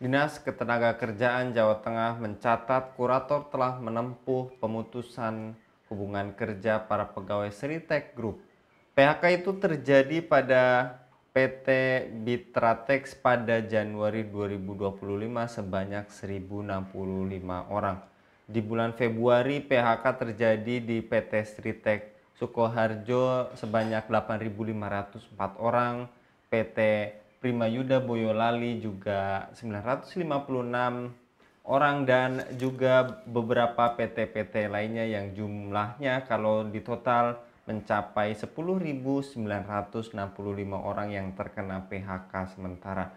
Dinas Ketenagakerjaan Jawa Tengah mencatat kurator telah menempuh pemutusan hubungan kerja para pegawai Seritek Group. PHK itu terjadi pada PT Bitratex pada Januari 2025 sebanyak 1.065 orang. Di bulan Februari, PHK terjadi di PT Seritek Sukoharjo sebanyak 8.504 orang, PT Primayuda Boyolali juga 956 orang, dan juga beberapa PT-PT lainnya yang jumlahnya kalau di total mencapai 10.965 orang yang terkena PHK sementara.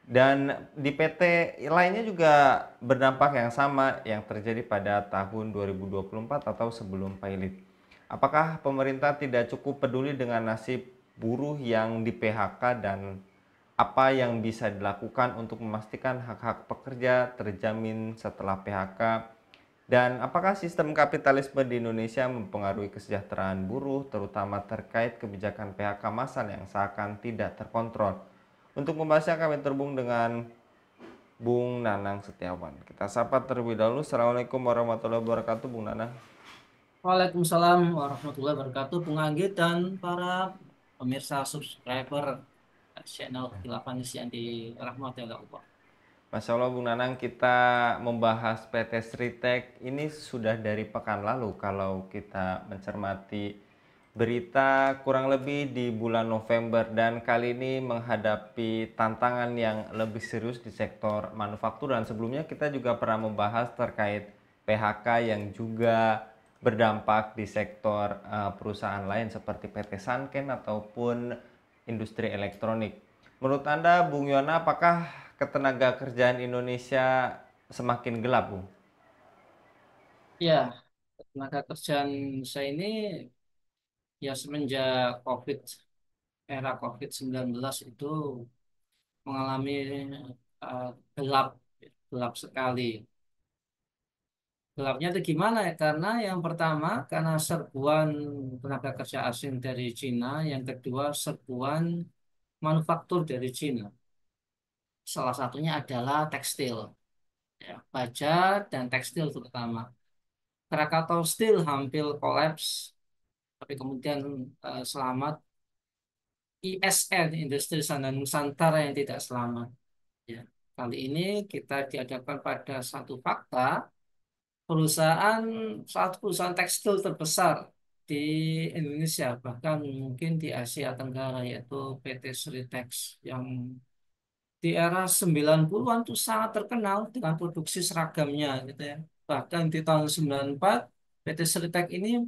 Dan di PT lainnya juga berdampak yang sama yang terjadi pada tahun 2024 atau sebelum pilot. Apakah pemerintah tidak cukup peduli dengan nasib buruh yang di PHK, dan apa yang bisa dilakukan untuk memastikan hak-hak pekerja terjamin setelah PHK? Dan apakah sistem kapitalisme di Indonesia mempengaruhi kesejahteraan buruh, terutama terkait kebijakan PHK massal yang seakan tidak terkontrol? Untuk membahasnya kami terhubung dengan Bung Nanang Setiawan. Kita sapa terlebih dahulu. Assalamualaikum warahmatullahi wabarakatuh, Bung Nanang. Waalaikumsalam warahmatullahi wabarakatuh, Bung Anggi dan para pemirsa subscriber channel Khilafah yang dirahmati oleh Allah. Masya Allah, Bung Nanang, kita membahas PT Sritek ini sudah dari pekan lalu kalau kita mencermati berita kurang lebih di bulan November, dan kali ini menghadapi tantangan yang lebih serius di sektor manufaktur. Dan sebelumnya kita juga pernah membahas terkait PHK yang juga berdampak di sektor perusahaan lain seperti PT Sanken ataupun industri elektronik. Menurut Anda, Bung Yona, apakah ketenaga kerjaan Indonesia semakin gelap, Bung? Ya, tenaga kerjaan saya ini ya semenjak era COVID-19 itu mengalami eh, gelap, gelap sekali. Gelapnya itu gimana ya? Karena yang pertama karena serbuan tenaga kerja asing dari Cina, yang kedua serbuan manufaktur dari Cina. Salah satunya adalah tekstil, ya, baja dan tekstil terutama. Krakatau Steel hampir kolaps, tapi kemudian selamat. ISN, Industri Sandang Nusantara yang tidak selamat. Ya. Kali ini kita dihadapkan pada satu fakta, perusahaan satu perusahaan tekstil terbesar di Indonesia, bahkan mungkin di Asia Tenggara, yaitu PT Sritex yang di era 90-an itu sangat terkenal dengan produksi seragamnya gitu ya. Bahkan di tahun 94 PT Seritek ini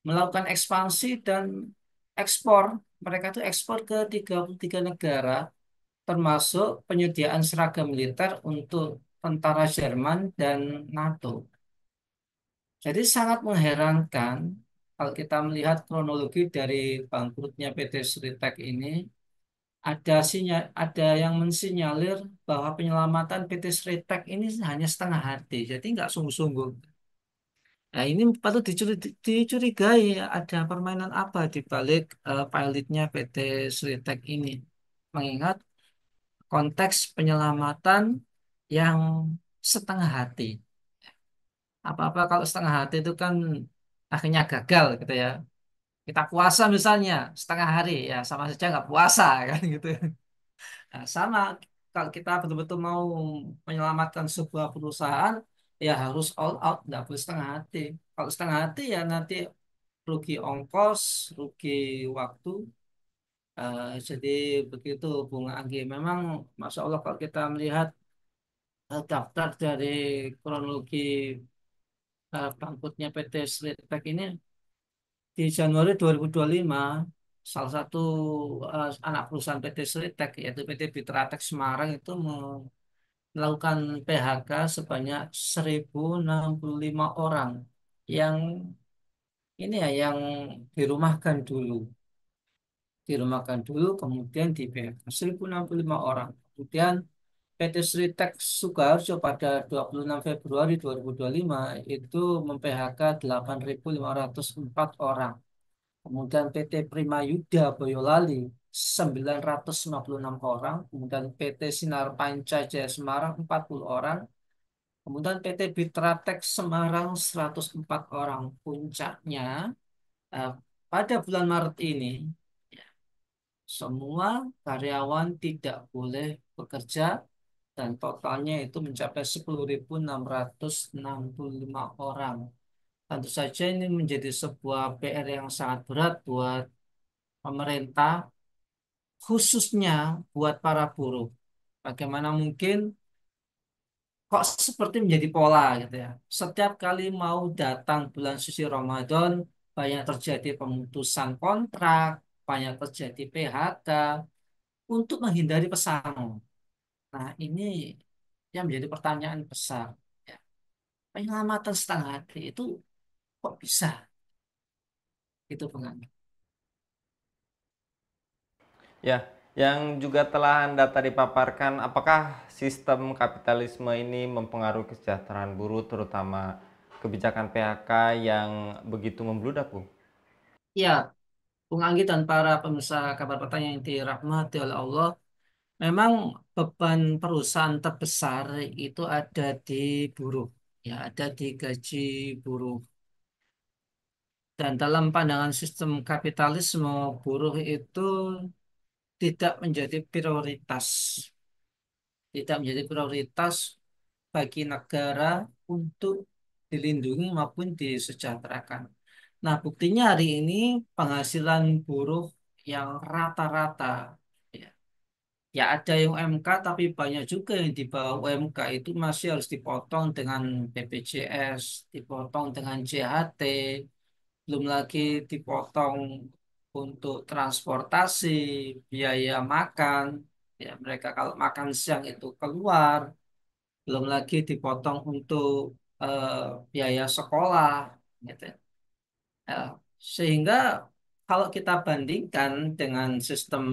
melakukan ekspansi dan ekspor. Mereka itu ekspor ke 33 negara termasuk penyediaan seragam militer untuk tentara Jerman dan NATO. Jadi sangat mengherankan kalau kita melihat kronologi dari bangkrutnya PT Seritek ini, ada yang mensinyalir bahwa penyelamatan PT Sritek ini hanya setengah hati, jadi nggak sungguh-sungguh. Nah, ini patut dicurigai ada permainan apa di balik pilotnya PT Sritek ini. Mengingat konteks penyelamatan yang setengah hati. Apa-apa kalau setengah hati itu kan akhirnya gagal gitu ya. Kita puasa misalnya setengah hari ya sama saja nggak puasa kan gitu. Nah, sama kalau kita betul-betul mau menyelamatkan sebuah perusahaan, ya harus all out, nggak boleh setengah hati. Kalau setengah hati ya nanti rugi ongkos, rugi waktu. Jadi begitu Bung Anggi. Memang Masya Allah kalau kita melihat daftar dari kronologi bangkrutnya PT Sritek ini di Januari 2025, salah satu anak perusahaan PT Sritek yaitu PT Bitratek Semarang itu melakukan PHK sebanyak 1.065 orang yang ini ya yang dirumahkan dulu, kemudian di PHK 1.065 orang. Kemudian PT Sritek Sukoharjo pada 26 Februari 2025 itu mem-PHK 8.504 orang. Kemudian PT Primayuda Boyolali 956 orang, kemudian PT Sinar Panca Jaya Semarang 40 orang, kemudian PT Bitratek Semarang 104 orang. Puncaknya eh, pada bulan Maret ini semua karyawan tidak boleh bekerja dan totalnya itu mencapai 10.665 orang. Tentu saja ini menjadi sebuah PR yang sangat berat buat pemerintah, khususnya buat para buruh. Bagaimana mungkin kok seperti menjadi pola gitu ya. Setiap kali mau datang bulan suci Ramadan, banyak terjadi pemutusan kontrak, banyak terjadi PHK untuk menghindari pesangon. Nah, ini yang menjadi pertanyaan besar. Ya. Penyelamatan setengah hati itu kok bisa? Itu penganut. Ya, yang juga telah Anda tadi paparkan, apakah sistem kapitalisme ini mempengaruhi kesejahteraan buruh, terutama kebijakan PHK yang begitu membludak, Bu? Ya, Bung Anggi dan para pemirsa kabar petang yang dirahmati oleh Allah, memang beban perusahaan terbesar itu ada di buruh, ya ada di gaji buruh. Dan dalam pandangan sistem kapitalisme, buruh itu tidak menjadi prioritas, tidak menjadi prioritas bagi negara untuk dilindungi maupun disejahterakan. Nah, buktinya hari ini penghasilan buruh yang rata-rata, ya, ya ada yang UMK tapi banyak juga yang di bawah UMK itu masih harus dipotong dengan BPJS, dipotong dengan JHT, belum lagi dipotong untuk transportasi, biaya makan, ya mereka kalau makan siang itu keluar, belum lagi dipotong untuk eh, biaya sekolah, gitu. Ya, sehingga kalau kita bandingkan dengan sistem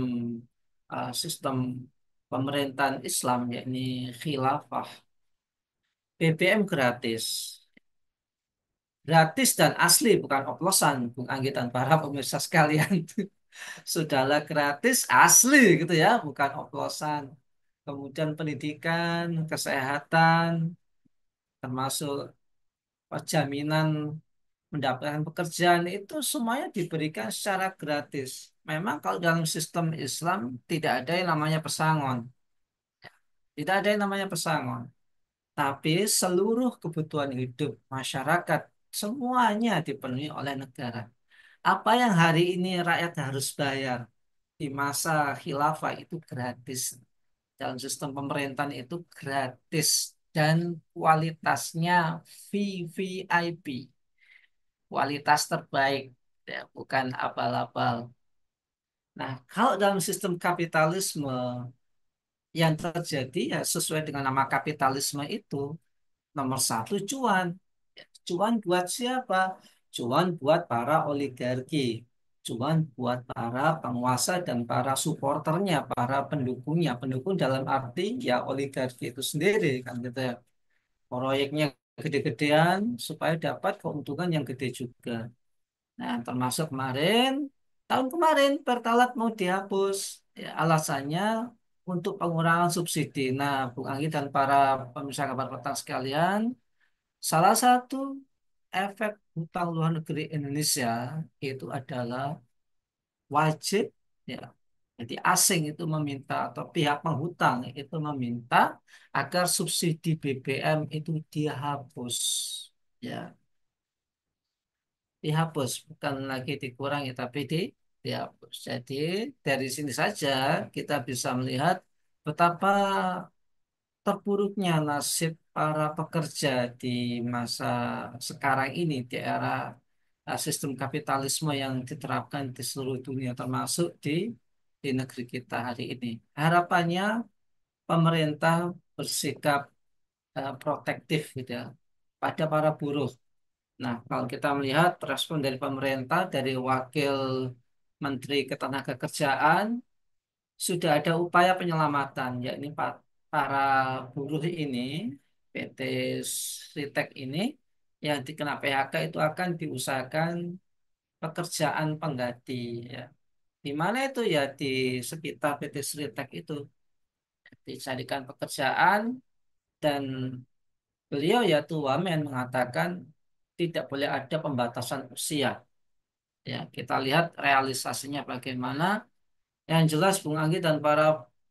pemerintahan Islam yakni khilafah, BBM gratis, gratis dan asli bukan oplosan, Bung Anggi dan para pemirsa sekalian. Sudahlah gratis asli gitu ya, bukan oplosan. Kemudian pendidikan, kesehatan, termasuk jaminan mendapatkan pekerjaan itu semuanya diberikan secara gratis. Memang kalau dalam sistem Islam tidak ada yang namanya pesangon. Tidak ada yang namanya pesangon. Tapi seluruh kebutuhan hidup masyarakat semuanya dipenuhi oleh negara. Apa yang hari ini rakyat harus bayar di masa khilafah itu gratis. Dalam sistem pemerintahan itu gratis dan kualitasnya VVIP, kualitas terbaik, ya, bukan abal-abal. Nah, kalau dalam sistem kapitalisme yang terjadi ya sesuai dengan nama kapitalisme itu, nomor satu cuan. Ya, cuan buat siapa? Cuan buat para oligarki. Cuan buat para penguasa dan para supporternya, para pendukungnya. Pendukung dalam arti ya oligarki itu sendiri kan gitu ya. Proyeknya gede-gedean supaya dapat keuntungan yang gede juga. Nah, termasuk tahun kemarin Pertalite mau dihapus. Ya, alasannya untuk pengurangan subsidi. Nah, Bung Anggi dan para pemirsa kabar petang sekalian, salah satu efek hutang luar negeri Indonesia itu adalah wajib, ya. Jadi asing itu meminta atau pihak penghutang itu meminta agar subsidi BBM itu dihapus. Ya, dihapus, bukan lagi dikurangi tapi dihapus. Jadi dari sini saja kita bisa melihat betapa terpuruknya nasib para pekerja di masa sekarang ini di era sistem kapitalisme yang diterapkan di seluruh dunia termasuk di negeri kita hari ini. Harapannya pemerintah bersikap protektif gitu ya pada para buruh. Nah, kalau kita melihat respon dari pemerintah, dari Wakil Menteri Ketenagakerjaan, sudah ada upaya penyelamatan, yakni para buruh ini, PT Sritek ini, yang dikena PHK itu akan diusahakan pekerjaan pengganti. Ya. Di mana itu ya di sekitar PT Sritek itu dicarikan pekerjaan dan beliau yaitu Wamen mengatakan tidak boleh ada pembatasan usia. Ya, kita lihat realisasinya bagaimana. Yang jelas Bung Anggi dan para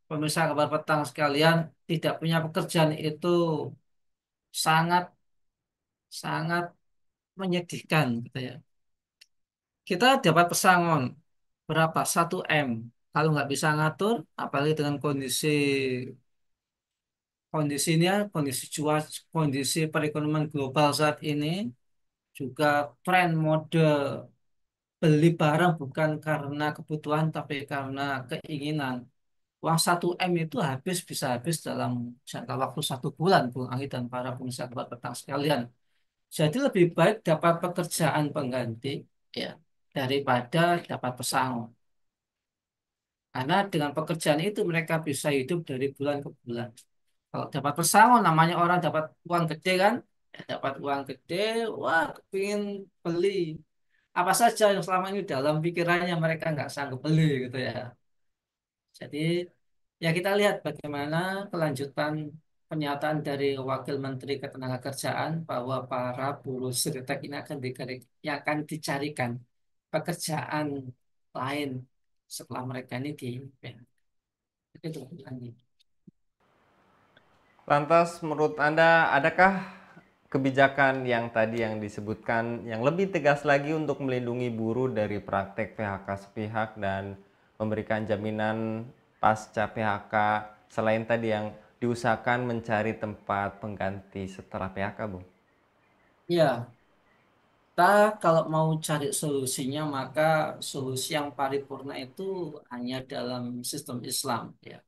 pemirsa kabar petang sekalian tidak punya pekerjaan itu sangat sangat menyedihkan gitu ya. Kita dapat pesangon berapa? 1 M. Kalau nggak bisa ngatur, apalagi dengan kondisinya, kondisi cuaca, kondisi perekonomian global saat ini, juga tren mode beli barang bukan karena kebutuhan tapi karena keinginan. Uang 1 M itu bisa habis dalam jangka waktu 1 bulan, Bung Anggi dan para pemirsa kabar petang sekalian. Jadi lebih baik dapat pekerjaan pengganti ya daripada dapat pesangon. Karena dengan pekerjaan itu mereka bisa hidup dari bulan ke bulan. Kalau dapat pesangon namanya orang dapat uang gede kan, ya, dapat uang gede, wah kepingin beli apa saja yang selama ini dalam pikirannya mereka nggak sanggup beli gitu ya. Jadi ya kita lihat bagaimana kelanjutan pernyataan dari Wakil Menteri Ketenagakerjaan bahwa para buruh seritek ini yang akan dicarikan pekerjaan lain setelah mereka ini di itu lagi. Lantas menurut Anda adakah kebijakan yang tadi yang disebutkan yang lebih tegas lagi untuk melindungi buruh dari praktek PHK sepihak dan memberikan jaminan pasca PHK selain tadi yang diusahakan mencari tempat pengganti setelah PHK, Bu? Ya, kita kalau mau cari solusinya maka solusi yang paripurna itu hanya dalam sistem Islam ya.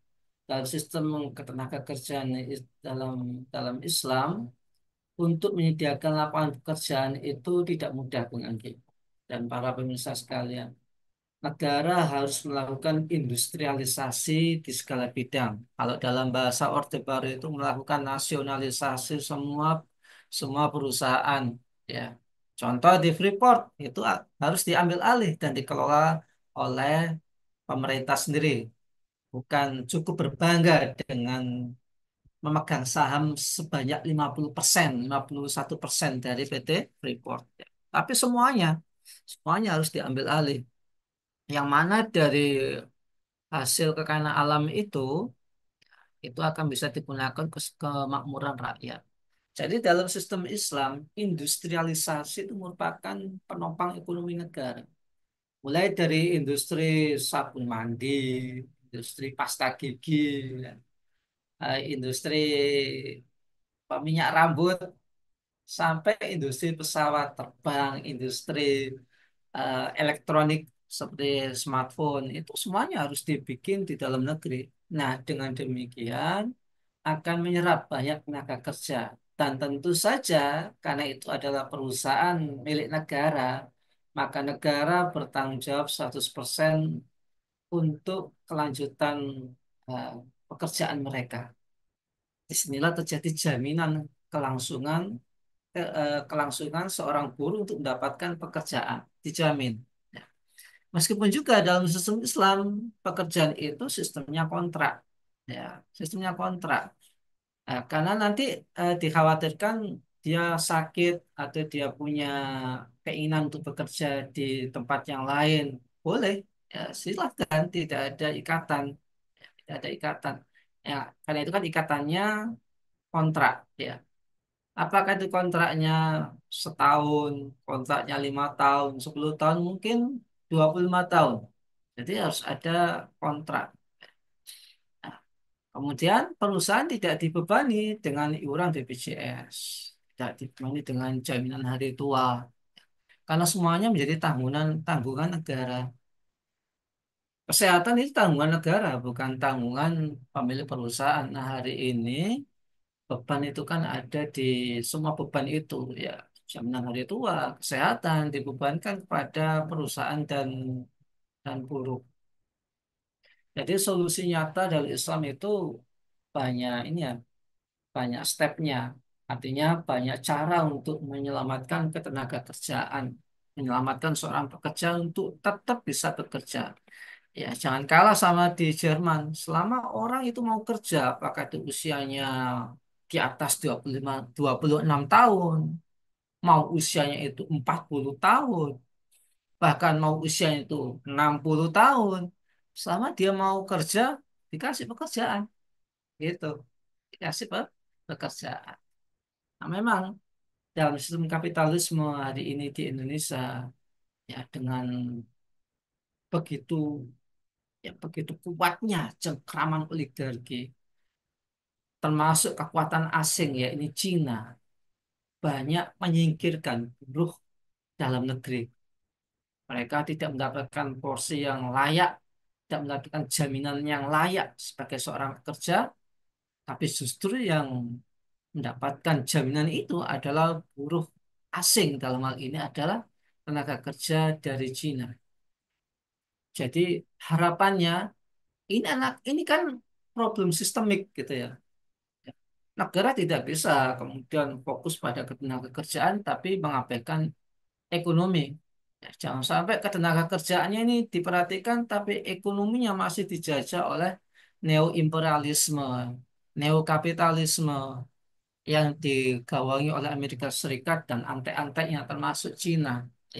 Dalam sistem ketenagakerjaan dalam dalam Islam untuk menyediakan lapangan pekerjaan itu tidak mudah Bung Anggi dan para pemirsa sekalian. Negara harus melakukan industrialisasi di segala bidang. Kalau dalam bahasa Orde Baru itu melakukan nasionalisasi semua semua perusahaan. Ya, contoh di Freeport itu harus diambil alih dan dikelola oleh pemerintah sendiri. Bukan cukup berbangga dengan memegang saham sebanyak 50%, 51% dari PT Freeport. Ya. Tapi semuanya harus diambil alih. Yang mana dari hasil kekayaan alam itu akan bisa digunakan ke kemakmuran rakyat. Jadi dalam sistem Islam, industrialisasi itu merupakan penopang ekonomi negara. Mulai dari industri sabun mandi, industri pasta gigi, ya, industri minyak rambut, sampai industri pesawat terbang, industri elektronik seperti smartphone, itu semuanya harus dibikin di dalam negeri. Nah, dengan demikian akan menyerap banyak tenaga kerja. Dan tentu saja karena itu adalah perusahaan milik negara, maka negara bertanggung jawab 100% untuk kelanjutan eh, pekerjaan mereka. Disinilah terjadi jaminan kelangsungan kelangsungan seorang buruh untuk mendapatkan pekerjaan, dijamin. Ya. Meskipun juga dalam sistem Islam pekerjaan itu sistemnya kontrak, ya, sistemnya kontrak. Karena nanti dikhawatirkan dia sakit atau dia punya keinginan untuk bekerja di tempat yang lain, boleh, ya, silahkan, tidak ada ikatan, tidak ada ikatan. Ya, karena itu kan ikatannya kontrak, ya. Apakah itu kontraknya setahun, kontraknya 5 tahun, 10 tahun, mungkin 25 tahun. Jadi harus ada kontrak. Nah, kemudian perusahaan tidak dibebani dengan iuran BPJS, tidak dibebani dengan jaminan hari tua, karena semuanya menjadi tanggungan negara. Kesehatan itu tanggungan negara, bukan tanggungan pemilik perusahaan. Nah, hari ini beban itu kan ada di semua beban itu ya jaminan hari tua, kesehatan dibebankan kepada perusahaan dan buruh. Jadi solusi nyata dari Islam itu banyak ini ya, banyak stepnya. Artinya banyak cara untuk menyelamatkan ketenaga kerjaan. menyelamatkan seorang pekerja untuk tetap bisa bekerja. Ya, jangan kalah sama di Jerman. Selama orang itu mau kerja, apakah itu usianya di atas 25, 26 tahun, mau usianya itu 40 tahun, bahkan mau usianya itu 60 tahun, selama dia mau kerja, dikasih pekerjaan, gitu. Dikasih pekerjaan. Nah, memang dalam sistem kapitalisme hari ini di Indonesia, ya dengan begitu begitu kuatnya cengkraman oligarki, termasuk kekuatan asing ya ini Cina, banyak menyingkirkan buruh dalam negeri. Mereka tidak mendapatkan porsi yang layak, tidak mendapatkan jaminan yang layak sebagai seorang pekerja, tapi justru yang mendapatkan jaminan itu adalah buruh asing, dalam hal ini adalah tenaga kerja dari Cina. Jadi harapannya ini kan problem sistemik gitu ya. Negara tidak bisa kemudian fokus pada ketenaga kerjaan tapi mengabaikan ekonomi. Ya, jangan sampai ketenaga kerjaannya ini diperhatikan tapi ekonominya masih dijajah oleh neo-imperialisme, neokapitalisme yang digawangi oleh Amerika Serikat dan antek-anteknya termasuk Cina.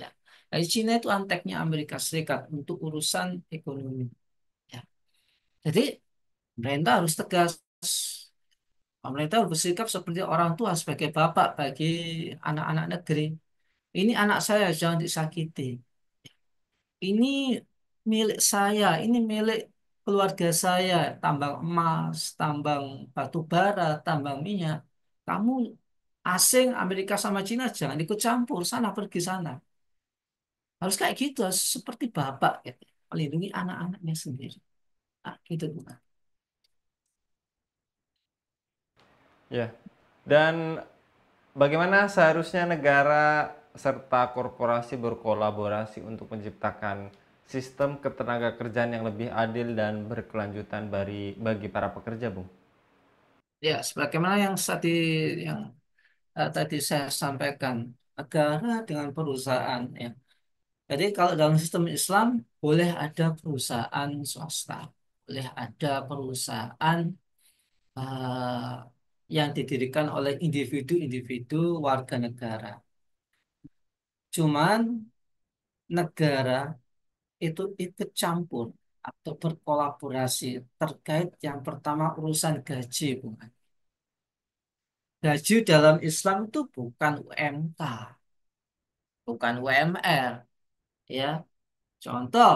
Ya. Jadi Cina itu anteknya Amerika Serikat untuk urusan ekonomi. Ya. Jadi pemerintah harus tegas. Pemerintah harus bersikap seperti orang tua sebagai bapak bagi anak-anak negeri. Ini anak saya, jangan disakiti. Ini milik saya, ini milik keluarga saya. Tambang emas, tambang batu bara, tambang minyak. Kamu asing, Amerika sama Cina jangan ikut campur. Sana pergi sana. Harus kayak gitu, harus seperti bapak gitu. Melindungi anak-anaknya sendiri. Nah, gitu bukan. Ya. Dan bagaimana seharusnya negara serta korporasi berkolaborasi untuk menciptakan sistem ketenaga kerjaan yang lebih adil dan berkelanjutan bagi para pekerja, Bung? Ya, sebagaimana yang tadi saya sampaikan, negara dengan perusahaan ya. Jadi kalau dalam sistem Islam boleh ada perusahaan swasta, boleh ada perusahaan eh, yang didirikan oleh individu-individu warga negara. Cuman negara itu ikut campur atau berkolaborasi terkait yang pertama urusan gaji, bukan. Gaji dalam Islam itu bukan UMK, bukan UMR, ya. Contoh,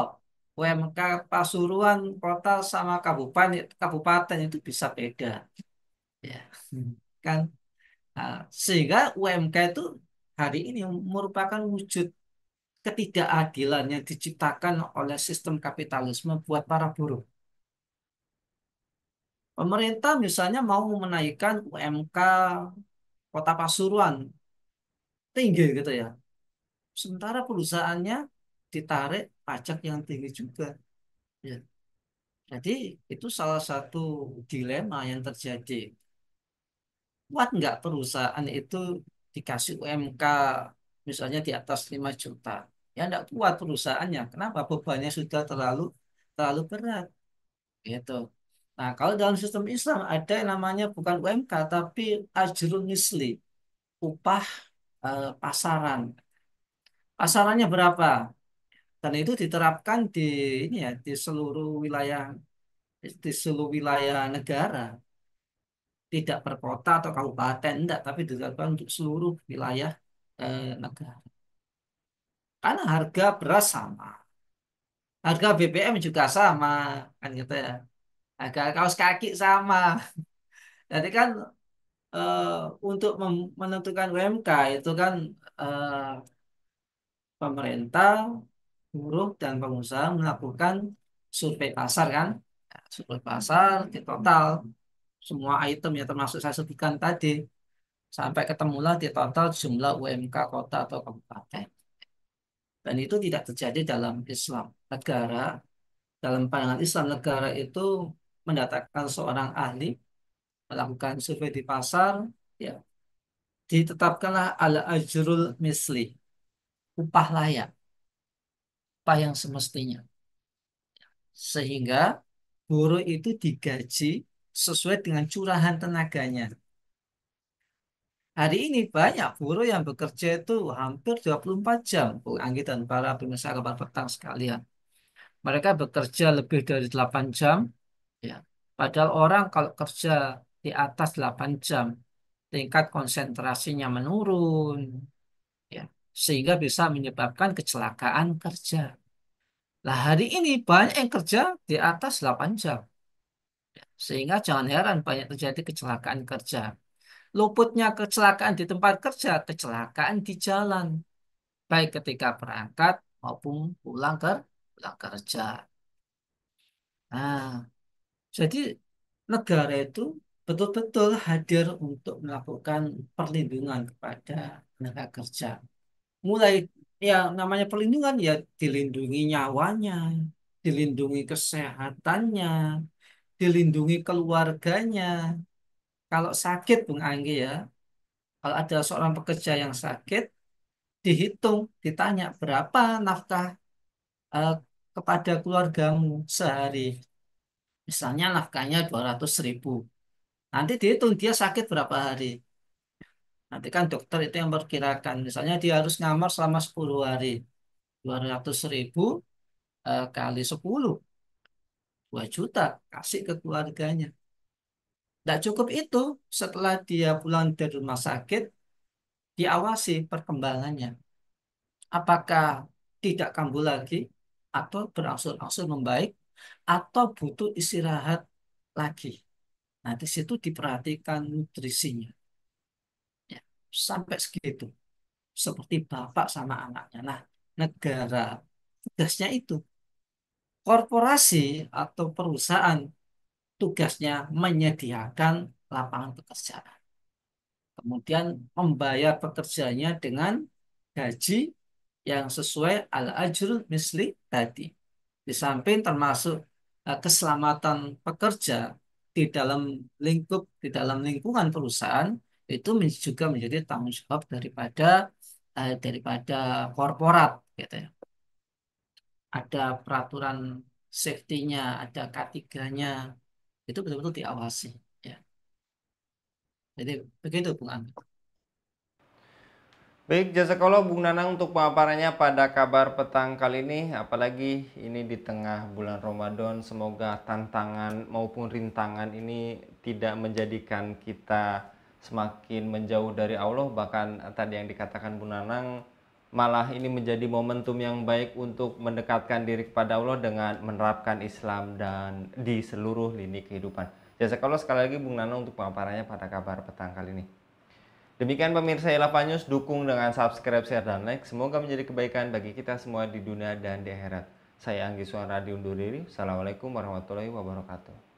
UMK Pasuruan kota sama kabupaten kabupaten itu bisa beda, ya. Kan. Nah, sehingga UMK itu hari ini merupakan wujud ketidakadilan yang diciptakan oleh sistem kapitalisme buat para buruh. Pemerintah misalnya mau menaikkan UMK Kota Pasuruan tinggi gitu ya. Sementara perusahaannya ditarik pajak yang tinggi juga. Ya. Jadi itu salah satu dilema yang terjadi. Kuat nggak perusahaan itu dikasih UMK misalnya di atas 5 juta? Ya nggak kuat perusahaannya. Kenapa? Bebannya sudah terlalu terlalu berat. Gitu. Nah, kalau dalam sistem Islam ada yang namanya bukan UMK tapi ajrun misli, upah pasaran. Pasarannya berapa? Dan itu diterapkan di ini ya di seluruh wilayah negara, tidak per kota atau kabupaten, enggak, tapi diterapkan untuk seluruh wilayah negara. Karena harga beras sama, harga BBM juga sama, kan gitu ya. Harga kaos kaki sama. Jadi kan eh, untuk menentukan UMK itu kan eh, pemerintah, buruh dan pengusaha melakukan survei pasar kan. Ya, survei pasar di total semua item yang termasuk saya sebutkan tadi sampai ketemulah di total jumlah UMK kota atau kabupaten. Dan itu tidak terjadi dalam Islam. Dalam pandangan Islam, negara itu mendatangkan seorang ahli, melakukan survei di pasar, ya, ditetapkanlah ala ajrul misli. upah layak, upah yang semestinya. Sehingga buruh itu digaji sesuai dengan curahan tenaganya. Hari ini banyak buruh yang bekerja itu hampir 24 jam, Bung Anggi dan para pemirsa kabar petang sekalian. Mereka bekerja lebih dari 8 jam, ya. Padahal orang kalau kerja di atas 8 jam, tingkat konsentrasinya menurun, ya. Sehingga bisa menyebabkan kecelakaan kerja. Nah, hari ini banyak yang kerja di atas 8 jam. Sehingga jangan heran banyak terjadi kecelakaan kerja. Luputnya kecelakaan di tempat kerja, kecelakaan di jalan. Baik ketika berangkat maupun pulang kerja. Nah, jadi negara itu betul-betul hadir untuk melakukan perlindungan kepada tenaga kerja. Mulai yang namanya perlindungan ya dilindungi nyawanya, dilindungi kesehatannya, dilindungi keluarganya. Kalau sakit, Bung Anggi ya, kalau ada seorang pekerja yang sakit, dihitung, ditanya berapa nafkah eh, kepada keluargamu sehari. Misalnya nafkahnya 200.000. Nanti dihitung dia sakit berapa hari. Nanti kan dokter itu yang memperkirakan. Misalnya dia harus ngamar selama 10 hari. 200.000 kali 10. 2 juta. Kasih ke keluarganya. Tidak cukup itu. Setelah dia pulang dari rumah sakit, diawasi perkembangannya. Apakah tidak kambuh lagi atau berangsur-angsur membaik atau butuh istirahat lagi. Nah, di situ diperhatikan nutrisinya. Ya, sampai segitu. Seperti bapak sama anaknya. Nah, negara tugasnya itu. Korporasi atau perusahaan tugasnya menyediakan lapangan pekerjaan. Kemudian membayar pekerjanya dengan gaji yang sesuai al-ajrul misli tadi. Di samping termasuk keselamatan pekerja di dalam lingkungan perusahaan itu juga menjadi tanggung jawab daripada korporat gitu ya. Ada peraturan safety-nya, ada K3-nya, itu betul-betul diawasi ya. Jadi begitu Bung An. Baik, jazakallah Bung Nanang untuk pemaparannya pada kabar petang kali ini. Apalagi ini di tengah bulan Ramadan, semoga tantangan maupun rintangan ini tidak menjadikan kita semakin menjauh dari Allah. Bahkan tadi yang dikatakan Bung Nanang, malah ini menjadi momentum yang baik untuk mendekatkan diri kepada Allah dengan menerapkan Islam dan di seluruh lini kehidupan. Jazakallah sekali lagi Bung Nanang untuk pemaparannya pada kabar petang kali ini. Demikian pemirsa Ilava News, dukung dengan subscribe, share, dan like. Semoga menjadi kebaikan bagi kita semua di dunia dan di akhirat. Saya Anggi Suara undur diri. Assalamualaikum warahmatullahi wabarakatuh.